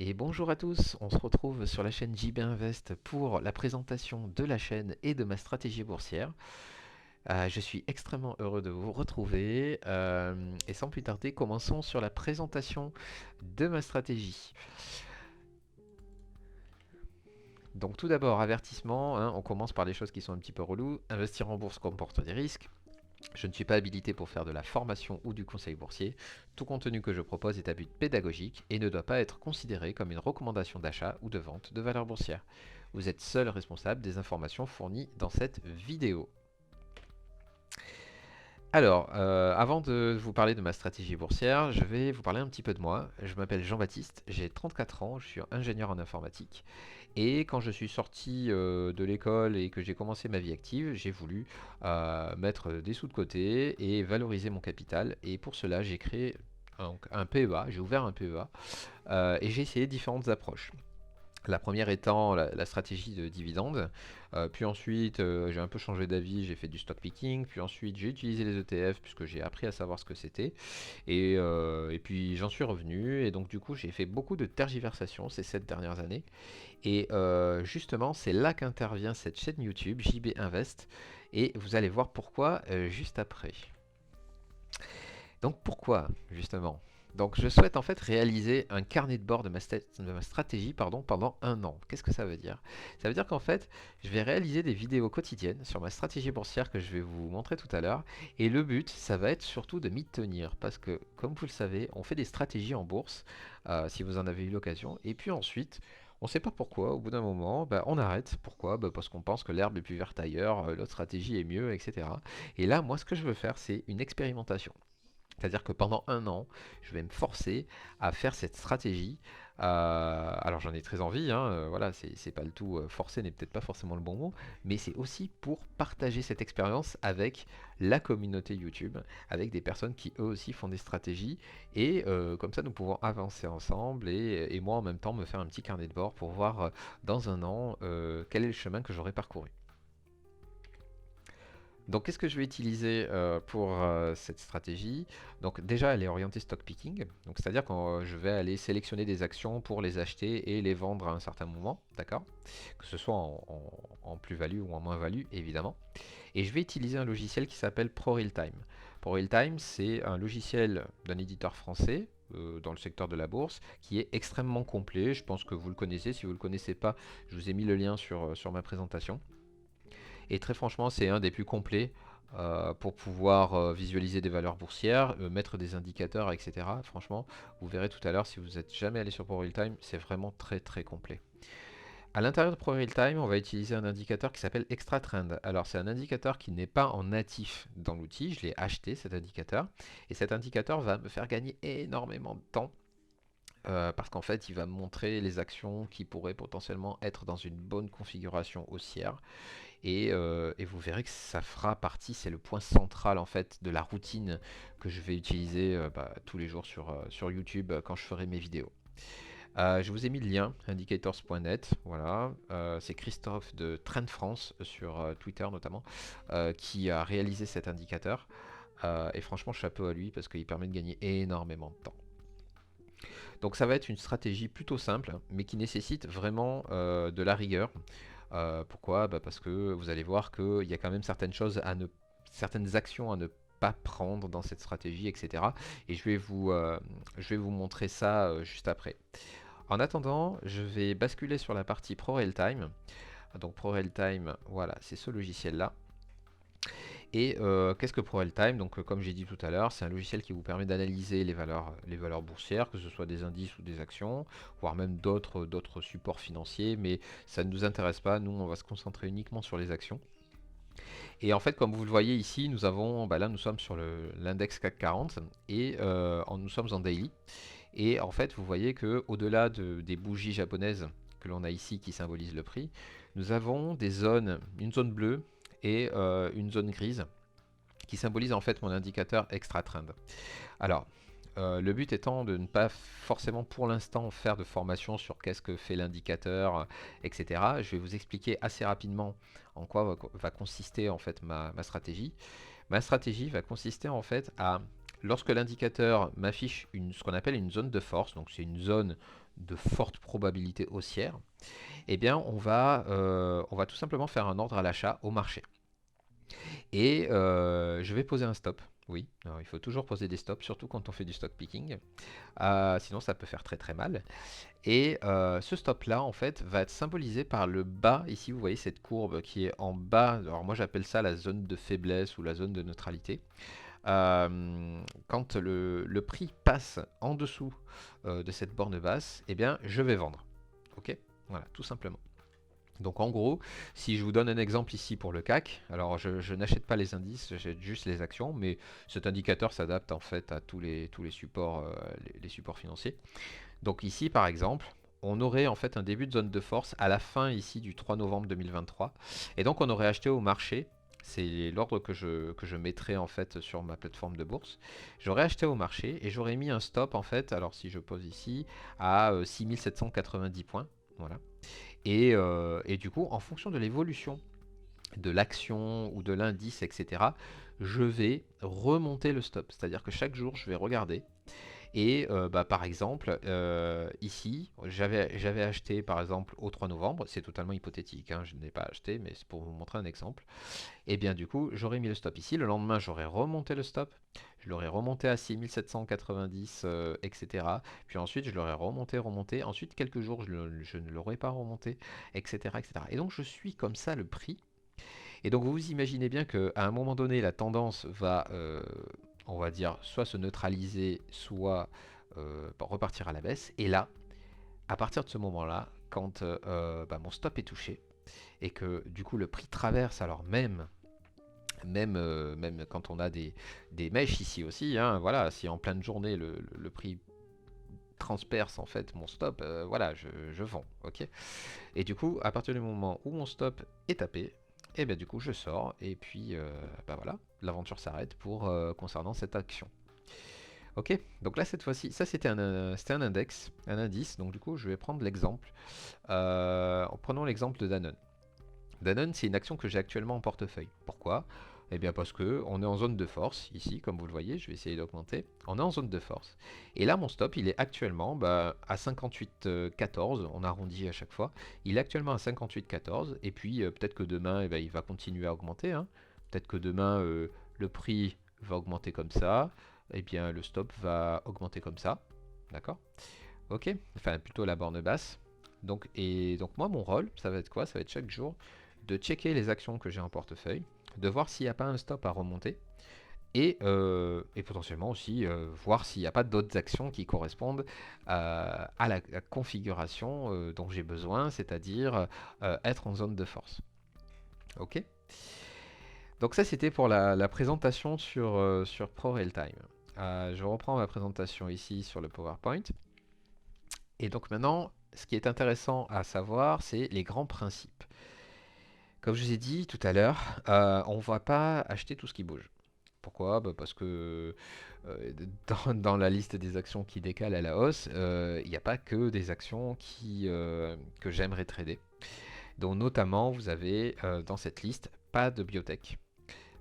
Et bonjour à tous, on se retrouve sur la chaîne JB Invest pour la présentation de la chaîne et de ma stratégie boursière. Je suis extrêmement heureux de vous retrouver et sans plus tarder, commençons sur la présentation de ma stratégie. Donc tout d'abord, avertissement, hein, on commence par les choses qui sont un petit peu reloues. Investir en bourse comporte des risques. Je ne suis pas habilité pour faire de la formation ou du conseil boursier. Tout contenu que je propose est à but pédagogique et ne doit pas être considéré comme une recommandation d'achat ou de vente de valeurs boursières. Vous êtes seul responsable des informations fournies dans cette vidéo. Alors, avant de vous parler de ma stratégie boursière, je vais vous parler un petit peu de moi. Je m'appelle Jean-Baptiste, j'ai 34 ans, je suis ingénieur en informatique. Et quand je suis sorti de l'école et que j'ai commencé ma vie active, j'ai voulu mettre des sous de côté et valoriser mon capital. Et pour cela, j'ai créé un PEA, j'ai ouvert un PEA et j'ai essayé différentes approches. La première étant la stratégie de dividende, puis ensuite j'ai un peu changé d'avis, j'ai fait du stock picking, puis ensuite j'ai utilisé les ETF puisque j'ai appris à savoir ce que c'était, et puis j'en suis revenu, et donc du coup j'ai fait beaucoup de tergiversations ces 7 dernières années, et justement c'est là qu'intervient cette chaîne YouTube JB Invest, et vous allez voir pourquoi juste après. Donc pourquoi justement? Donc je souhaite en fait réaliser un carnet de bord de ma stratégie pendant un an. Qu'est-ce que ça veut dire? Ça veut dire qu'en fait, je vais réaliser des vidéos quotidiennes sur ma stratégie boursière que je vais vous montrer tout à l'heure. Et le but, ça va être surtout de m'y tenir. Parce que, comme vous le savez, on fait des stratégies en bourse, si vous en avez eu l'occasion. Et puis ensuite, on ne sait pas pourquoi, au bout d'un moment, bah, on arrête. Pourquoi? Bah, parce qu'on pense que l'herbe est plus verte ailleurs, l'autre stratégie est mieux, etc. Et là, moi, ce que je veux faire, c'est une expérimentation. C'est-à-dire que pendant un an, je vais me forcer à faire cette stratégie. Alors j'en ai très envie, hein, voilà, c'est pas le tout. Forcer n'est peut-être pas forcément le bon mot, mais c'est aussi pour partager cette expérience avec la communauté YouTube, avec des personnes qui eux aussi font des stratégies, et comme ça nous pouvons avancer ensemble, et moi en même temps me faire un petit carnet de bord pour voir dans un an quel est le chemin que j'aurai parcouru. Donc, qu'est-ce que je vais utiliser pour cette stratégie? Donc, déjà, elle est orientée stock picking. Donc, c'est-à-dire que je vais aller sélectionner des actions pour les acheter et les vendre à un certain moment, d'accord? Que ce soit en plus-value ou en moins-value, évidemment. Et je vais utiliser un logiciel qui s'appelle ProRealTime. ProRealTime, c'est un logiciel d'un éditeur français dans le secteur de la bourse qui est extrêmement complet. Je pense que vous le connaissez. Si vous ne le connaissez pas, je vous ai mis le lien sur ma présentation. Et très franchement, c'est un des plus complets pour pouvoir visualiser des valeurs boursières, mettre des indicateurs, etc. Franchement, vous verrez tout à l'heure, si vous n'êtes jamais allé sur ProRealTime, c'est vraiment très très complet. À l'intérieur de ProRealTime, on va utiliser un indicateur qui s'appelle ExtraTrend. Alors c'est un indicateur qui n'est pas en natif dans l'outil, je l'ai acheté cet indicateur, et cet indicateur va me faire gagner énormément de temps parce qu'en fait, il va me montrer les actions qui pourraient potentiellement être dans une bonne configuration haussière. Et vous verrez que ça fera partie, c'est le point central en fait de la routine que je vais utiliser tous les jours sur YouTube quand je ferai mes vidéos. Je vous ai mis le lien, indicators.net, voilà. C'est Christophe de Trend France sur Twitter notamment qui a réalisé cet indicateur. Et franchement, chapeau à lui parce qu'il permet de gagner énormément de temps. Donc ça va être une stratégie plutôt simple, mais qui nécessite vraiment de la rigueur. Pourquoi? Bah parce que vous allez voir qu'il y a quand même certaines actions à ne pas prendre dans cette stratégie, etc. Et je vais vous montrer ça juste après. En attendant, je vais basculer sur la partie ProRealTime. Donc ProRealTime, voilà, c'est ce logiciel-là. Et qu'est-ce que ProRealTime? Donc comme j'ai dit tout à l'heure, c'est un logiciel qui vous permet d'analyser les valeurs boursières, que ce soit des indices ou des actions, voire même d'autres supports financiers, mais ça ne nous intéresse pas, nous on va se concentrer uniquement sur les actions. Et en fait, comme vous le voyez ici, nous avons, bah là nous sommes sur l'index CAC 40 et nous sommes en daily. Et en fait, vous voyez que au-delà des bougies japonaises que l'on a ici qui symbolisent le prix, nous avons des zones, une zone bleue et une zone grise qui symbolise en fait mon indicateur extra trend. Alors, le but étant de ne pas forcément pour l'instant faire de formation sur qu'est-ce que fait l'indicateur, etc. Je vais vous expliquer assez rapidement en quoi va consister en fait ma stratégie. Ma stratégie va consister en fait à lorsque l'indicateur m'affiche ce qu'on appelle une zone de force, donc c'est une zone de forte probabilité haussière, eh bien on va tout simplement faire un ordre à l'achat au marché. Et je vais poser un stop. Oui, alors il faut toujours poser des stops, surtout quand on fait du stock picking. Sinon ça peut faire très très mal. Et ce stop là en fait va être symbolisé par le bas. Ici vous voyez cette courbe qui est en bas. Alors moi j'appelle ça la zone de faiblesse ou la zone de neutralité. Quand le prix passe en dessous de cette borne basse, eh bien je vais vendre. Ok, voilà, tout simplement. Donc en gros, si je vous donne un exemple ici pour le CAC, alors je n'achète pas les indices, j'achète juste les actions, mais cet indicateur s'adapte en fait à tous les supports, les supports financiers. Donc ici par exemple, on aurait en fait un début de zone de force à la fin ici du 3 novembre 2023, et donc on aurait acheté au marché. C'est l'ordre que je mettrai en fait sur ma plateforme de bourse. J'aurais acheté au marché et j'aurais mis un stop en fait, alors si je pose ici, à 6790 points. Voilà. Et du coup, en fonction de l'évolution de l'action ou de l'indice, etc., je vais remonter le stop. C'est-à-dire que chaque jour, je vais regarder. Et par exemple, ici, j'avais acheté par exemple au 3 novembre, c'est totalement hypothétique, hein, je n'ai pas acheté, mais c'est pour vous montrer un exemple. Et bien du coup, j'aurais mis le stop ici, le lendemain j'aurais remonté le stop, je l'aurais remonté à 6790, etc. Puis ensuite je l'aurais remonté, ensuite quelques jours je ne l'aurais pas remonté, etc., etc. Et donc je suis comme ça le prix. Et donc vous imaginez bien qu'à un moment donné, la tendance va, on va dire, soit se neutraliser, soit repartir à la baisse. Et là, à partir de ce moment-là, quand mon stop est touché, et que du coup le prix traverse, alors même quand on a des mèches ici aussi, hein, voilà, si en pleine journée le prix transperce en fait mon stop, voilà, je vends, ok. Et du coup, à partir du moment où mon stop est tapé, et bien du coup je sors et puis voilà, l'aventure s'arrête pour concernant cette action. Ok, donc là cette fois-ci, ça c'était un index, un indice, donc du coup je vais prendre l'exemple. Prenons l'exemple de Danone. Danone, c'est une action que j'ai actuellement en portefeuille. Pourquoi? Eh bien parce que on est en zone de force, ici, comme vous le voyez, je vais essayer d'augmenter. On est en zone de force. Et là, mon stop, il est actuellement à 58,14, on arrondit à chaque fois. Il est actuellement à 58,14, et puis peut-être que demain, il va continuer à augmenter, hein. Peut-être que demain, le prix va augmenter comme ça, et bien le stop va augmenter comme ça. D'accord? Ok? Enfin, plutôt la borne basse. Donc moi, mon rôle, ça va être quoi? Ça va être chaque jour de checker les actions que j'ai en portefeuille, de voir s'il n'y a pas un stop à remonter, et potentiellement aussi voir s'il n'y a pas d'autres actions qui correspondent à la configuration dont j'ai besoin, c'est-à-dire être en zone de force. Ok. Donc ça c'était pour la présentation sur Pro Realtime. Je reprends ma présentation ici sur le PowerPoint. Et donc maintenant, ce qui est intéressant à savoir, c'est les grands principes. Comme je vous ai dit tout à l'heure, on ne va pas acheter tout ce qui bouge. Pourquoi? Parce que dans la liste des actions qui décalent à la hausse, il n'y a pas que des actions que j'aimerais trader. Donc notamment, vous avez dans cette liste pas de biotech,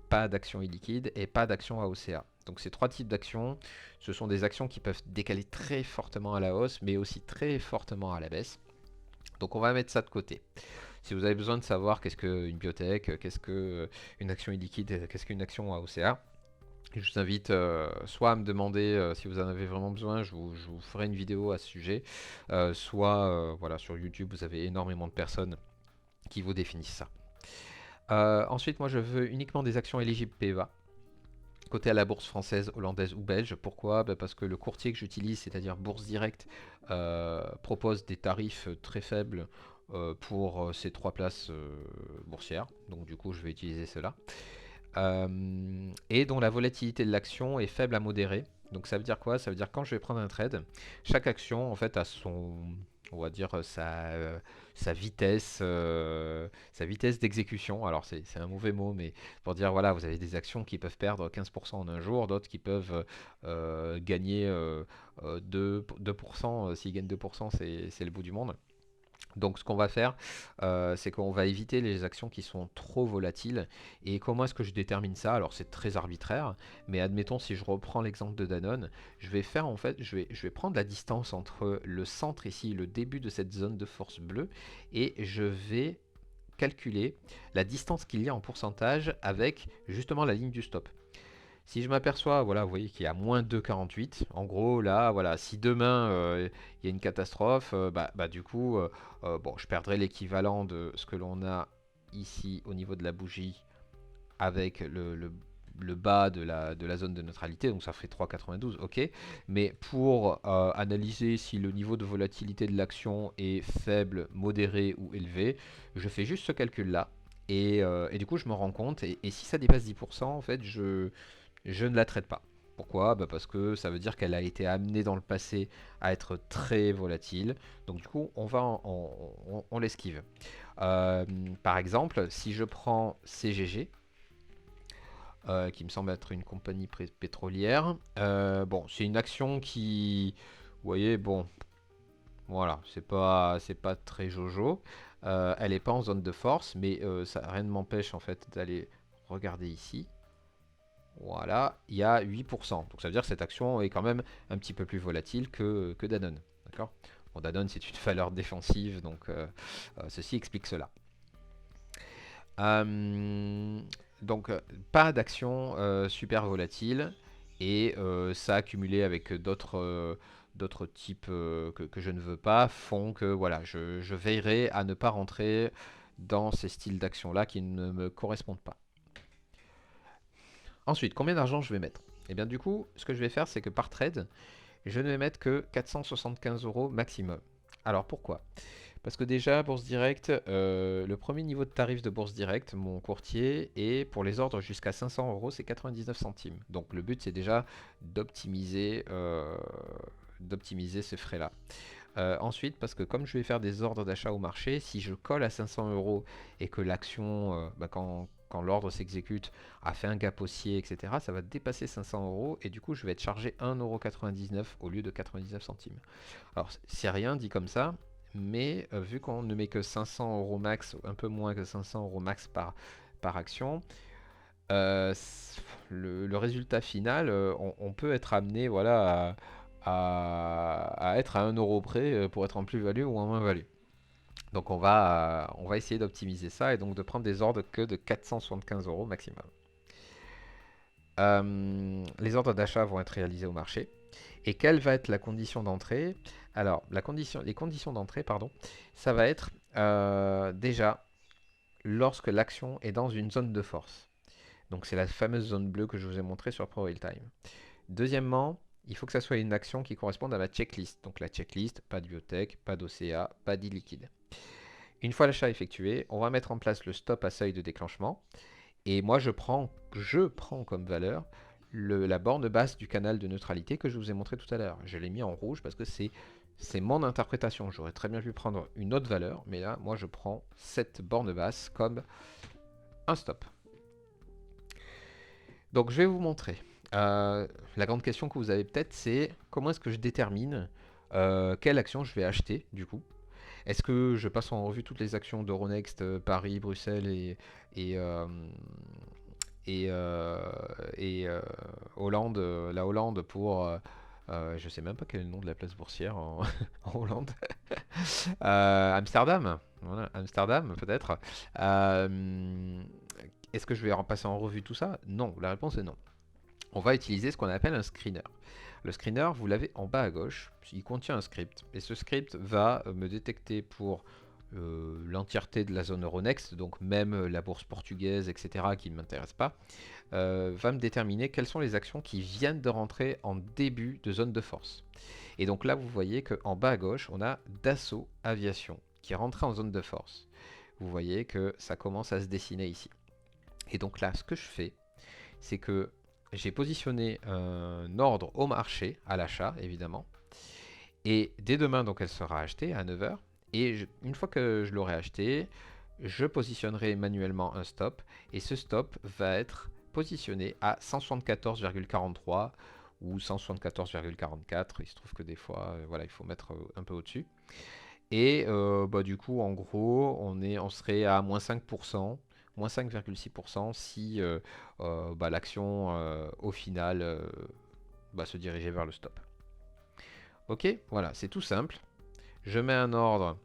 pas d'actions illiquides et pas d'actions AOCA. Donc ces trois types d'actions, ce sont des actions qui peuvent décaler très fortement à la hausse, mais aussi très fortement à la baisse. Donc on va mettre ça de côté. Si vous avez besoin de savoir qu'est-ce qu'une biotech, qu'est-ce qu'une action illiquide, qu'est-ce qu'une action AOCA, je vous invite soit à me demander si vous en avez vraiment besoin, je vous ferai une vidéo à ce sujet, soit voilà, sur YouTube, vous avez énormément de personnes qui vous définissent ça. Ensuite, moi je veux uniquement des actions éligibles PEVA. Côté à la bourse française, hollandaise ou belge. Pourquoi? Parce que le courtier que j'utilise, c'est-à-dire Bourse Direct, propose des tarifs très faibles pour ces trois places boursières. Donc du coup, je vais utiliser cela. Et dont la volatilité de l'action est faible à modérée. Donc ça veut dire quoi? Ça veut dire quand je vais prendre un trade, chaque action en fait a son, on va dire sa vitesse d'exécution. Alors c'est un mauvais mot, mais pour dire voilà, vous avez des actions qui peuvent perdre 15% en un jour, d'autres qui peuvent gagner 2%. S'ils gagnent 2%, c'est le bout du monde. Donc ce qu'on va faire, c'est qu'on va éviter les actions qui sont trop volatiles. Et comment est-ce que je détermine ça? Alors c'est très arbitraire, mais admettons si je reprends l'exemple de Danone, je vais faire en fait, je vais prendre la distance entre le centre ici, le début de cette zone de force bleue, et je vais calculer la distance qu'il y a en pourcentage avec justement la ligne du stop. Si je m'aperçois, voilà, vous voyez qu'il y a moins 2,48, en gros, là, voilà, si demain il y a une catastrophe, du coup, bon, je perdrai l'équivalent de ce que l'on a ici au niveau de la bougie avec le bas de la zone de neutralité, donc ça fait 3,92, ok. Mais pour analyser si le niveau de volatilité de l'action est faible, modéré ou élevé, je fais juste ce calcul-là. Et du coup, je me rends compte, et si ça dépasse 10%, en fait, je ne la traite pas. Pourquoi? Parce que ça veut dire qu'elle a été amenée dans le passé à être très volatile. Donc du coup, on l'esquive. Euh, Par exemple, si je prends CGG, qui me semble être une compagnie pétrolière, bon, c'est une action qui, vous voyez, bon, voilà, c'est pas très jojo. Elle n'est pas en zone de force, mais ça, rien ne m'empêche en fait d'aller regarder ici. Voilà, il y a 8%. Donc ça veut dire que cette action est quand même un petit peu plus volatile que Danone. D'accord. Bon, Danone, c'est une valeur défensive, donc ceci explique cela. Euh, donc, pas d'action super volatile, et ça accumulé avec d'autres types que je ne veux pas font que voilà, je veillerai à ne pas rentrer dans ces styles d'action-là qui ne me correspondent pas. Ensuite, combien d'argent je vais mettre? Et bien du coup, ce que je vais faire, c'est que par trade, je ne vais mettre que 475 euros maximum. Alors pourquoi? Parce que déjà, Bourse Direct, le premier niveau de tarif de Bourse Direct, mon courtier, est pour les ordres jusqu'à 500 euros, c'est 99 centimes. Donc le but, c'est déjà d'optimiser ces frais-là. Ensuite, parce que comme je vais faire des ordres d'achat au marché, si je colle à 500 euros et que l'action, quand l'ordre s'exécute, a fait un gap haussier, etc., ça va dépasser 500 euros et du coup, je vais être chargé 1,99 € au lieu de 99 centimes. Alors, c'est rien dit comme ça, mais vu qu'on ne met que 500 euros max, un peu moins que 500 euros max par action, euh, le résultat final, on peut être amené voilà, à être à 1 € près pour être en plus-value ou en moins-value. Donc on va essayer d'optimiser ça et donc de prendre des ordres que de 475 euros maximum. Les ordres d'achat vont être réalisés au marché. Et quelle va être la condition d'entrée? Alors, les conditions d'entrée, pardon, ça va être déjà lorsque l'action est dans une zone de force. Donc c'est la fameuse zone bleue que je vous ai montrée sur ProRealTime. Deuxièmement, il faut que ça soit une action qui corresponde à ma checklist. Donc la checklist, pas de biotech, pas d'OCA, pas d'e-liquide. Une fois l'achat effectué, on va mettre en place le stop à seuil de déclenchement. Et moi, je prends comme valeur la borne basse du canal de neutralité que je vous ai montré tout à l'heure. Je l'ai mis en rouge parce que c'est mon interprétation. J'aurais très bien pu prendre une autre valeur, mais là, moi, je prends cette borne basse comme un stop. Donc, je vais vous montrer. La grande question que vous avez peut-être, c'est comment est-ce que je détermine quelle action je vais acheter, du coup. Est-ce que je passe en revue toutes les actions d'Euronext, Paris, Bruxelles et, euh, et Hollande, la Hollande pour... je sais même pas quel est le nom de la place boursière en, en Hollande. Amsterdam, voilà, Amsterdam peut-être. Euh, Est-ce que je vais passer en revue tout ça? Non, la réponse est non. On va utiliser ce qu'on appelle un screener. Le screener, vous l'avez en bas à gauche, il contient un script. Et ce script va me détecter pour l'entièreté de la zone Euronext, donc même la bourse portugaise, etc., qui ne m'intéresse pas, va me déterminer quelles sont les actions qui viennent de rentrer en début de zone de force. Et donc là, vous voyez qu'en bas à gauche, on a Dassault Aviation qui est rentré en zone de force. Vous voyez que ça commence à se dessiner ici. Et donc là, ce que je fais, c'est que j'ai positionné un ordre au marché, à l'achat évidemment, et dès demain, donc elle sera achetée à 9 heures. Et une fois que je l'aurai achetée, je positionnerai manuellement un stop, et ce stop va être positionné à 174,43 ou 174,44. Il se trouve que des fois, voilà, il faut mettre un peu au-dessus. Et bah, du coup, en gros, on serait à moins 5,6% si bah, l'action au final bah, se dirigeait vers le stop. Ok, voilà, c'est tout simple. Je mets un ordre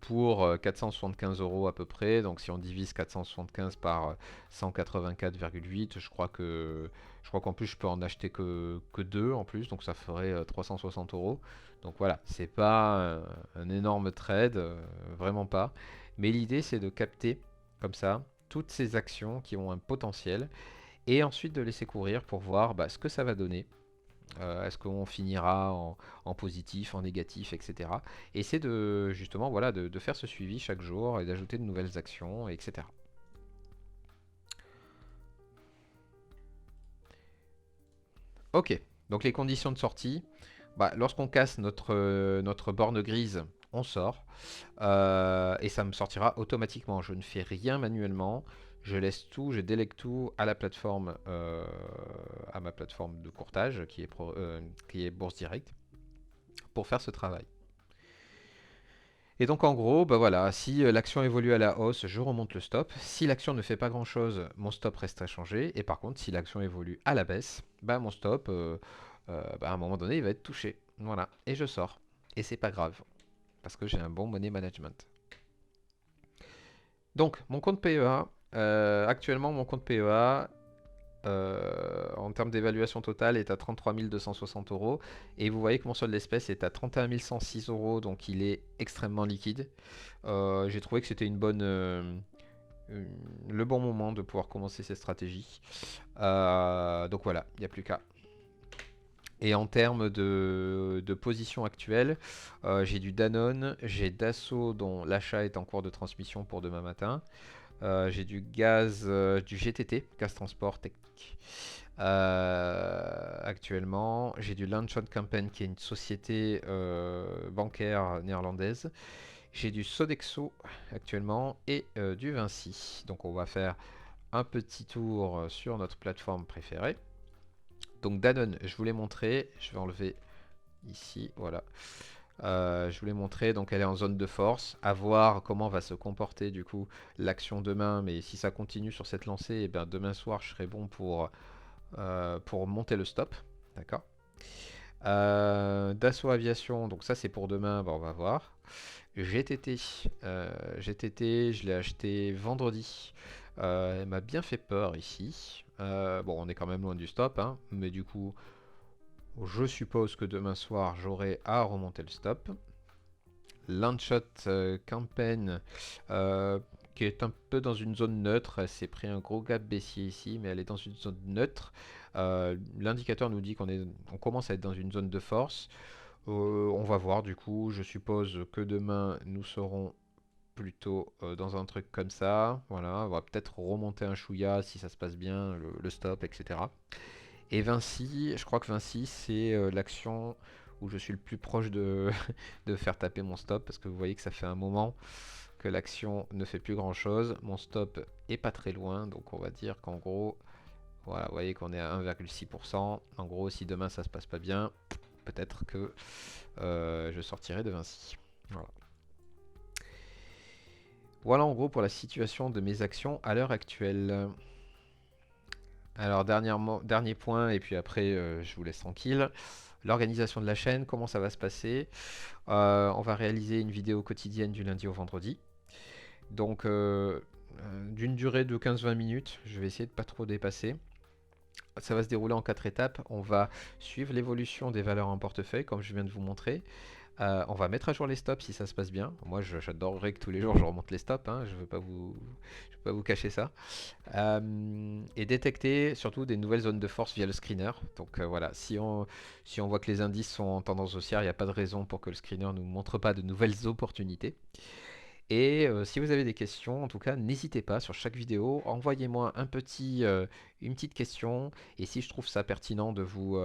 pour 475 euros à peu près. Donc si on divise 475 par 184,8, je crois qu'en plus je peux en acheter que 2 en plus, donc ça ferait 360 euros. Donc voilà, c'est pas un énorme trade, vraiment pas. Mais l'idée c'est de capter comme ça toutes ces actions qui ont un potentiel et ensuite de laisser courir pour voir bah, ce que ça va donner. Est-ce qu'on finira en positif, en négatif, etc. Et c'est de justement voilà, de faire ce suivi chaque jour et d'ajouter de nouvelles actions, etc. Ok, donc les conditions de sortie, bah, lorsqu'on casse notre borne grise, on sort. Et ça me sortira automatiquement. Je ne fais rien manuellement. Je laisse tout, je délègue tout à la plateforme, à ma plateforme de courtage qui est Bourse Direct pour faire ce travail. Et donc en gros, bah voilà, si l'action évolue à la hausse, je remonte le stop. Si l'action ne fait pas grand-chose, mon stop reste inchangé. Et par contre, si l'action évolue à la baisse, bah mon stop, bah, à un moment donné, il va être touché. Voilà, et je sors. Et c'est pas grave, parce que j'ai un bon money management. Donc, mon compte PEA, actuellement, mon compte PEA, en termes d'évaluation totale, est à 33 260 euros. Et vous voyez que mon solde d'espèce est à 31 106 euros, donc il est extrêmement liquide. J'ai trouvé que c'était le bon moment de pouvoir commencer cette stratégie. Donc voilà, il n'y a plus qu'à. Et en termes de position actuelle, j'ai du Danone, j'ai Dassault dont l'achat est en cours de transmission pour demain matin. J'ai du gaz, du GTT, Gaz Transport Technique. Actuellement, j'ai du Lanchat Campaign qui est une société bancaire néerlandaise. J'ai du Sodexo actuellement et du Vinci. Donc on va faire un petit tour sur notre plateforme préférée. Donc Danone, je vous l'ai montré. Je vais enlever ici, voilà. Je vous l'ai montré, donc elle est en zone de force. À voir comment va se comporter du coup l'action demain. Mais si ça continue sur cette lancée, et bien demain soir je serai bon pour monter le stop. D'accord. Dassault Aviation, donc ça c'est pour demain, on va voir. GTT, GTT, je l'ai acheté vendredi. Elle m'a bien fait peur ici. Bon, on est quand même loin du stop, hein, mais du coup, je suppose que demain soir, j'aurai à remonter le stop. Landshot Campaign, qui est un peu dans une zone neutre. Elle s'est pris un gros gap baissier ici, mais elle est dans une zone neutre. L'indicateur nous dit on commence à être dans une zone de force. On va voir du coup. Je suppose que demain, nous serons plutôt dans un truc comme ça. Voilà, on va peut-être remonter un chouïa si ça se passe bien, le stop, etc. Et Vinci, je crois que Vinci, c'est l'action où je suis le plus proche de faire taper mon stop, parce que vous voyez que ça fait un moment que l'action ne fait plus grand chose. Mon stop est pas très loin, donc on va dire qu'en gros, voilà, vous voyez qu'on est à 1,6%. En gros, si demain ça se passe pas bien, peut-être que je sortirai de Vinci. Voilà. Voilà en gros pour la situation de mes actions à l'heure actuelle. Alors dernier point et puis après je vous laisse tranquille. L'organisation de la chaîne, comment ça va se passer? On va réaliser une vidéo quotidienne du lundi au vendredi. Donc d'une durée de 15-20 minutes, je vais essayer de pas trop dépasser. Ça va se dérouler en 4 étapes. On va suivre l'évolution des valeurs en portefeuille comme je viens de vous montrer. On va mettre à jour les stops si ça se passe bien. Moi, j'adorerais que tous les jours je remonte les stops, hein. Je ne veux pas vous cacher ça. Et détecter surtout des nouvelles zones de force via le screener. Donc voilà, si on voit que les indices sont en tendance haussière, il n'y a pas de raison pour que le screener ne nous montre pas de nouvelles opportunités. Et si vous avez des questions, en tout cas, n'hésitez pas sur chaque vidéo, envoyez-moi une petite question. Et si je trouve ça pertinent de vous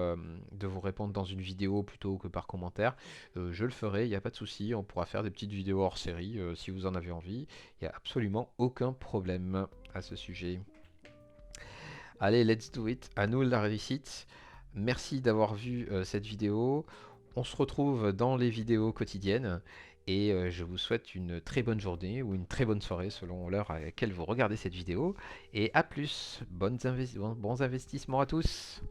répondre dans une vidéo plutôt que par commentaire, je le ferai, il n'y a pas de souci. On pourra faire des petites vidéos hors série si vous en avez envie. Il n'y a absolument aucun problème à ce sujet. Allez, let's do it. À nous la réussite. Merci d'avoir vu cette vidéo. On se retrouve dans les vidéos quotidiennes. Et je vous souhaite une très bonne journée ou une très bonne soirée selon l'heure à laquelle vous regardez cette vidéo. Et à plus, bons investissements à tous.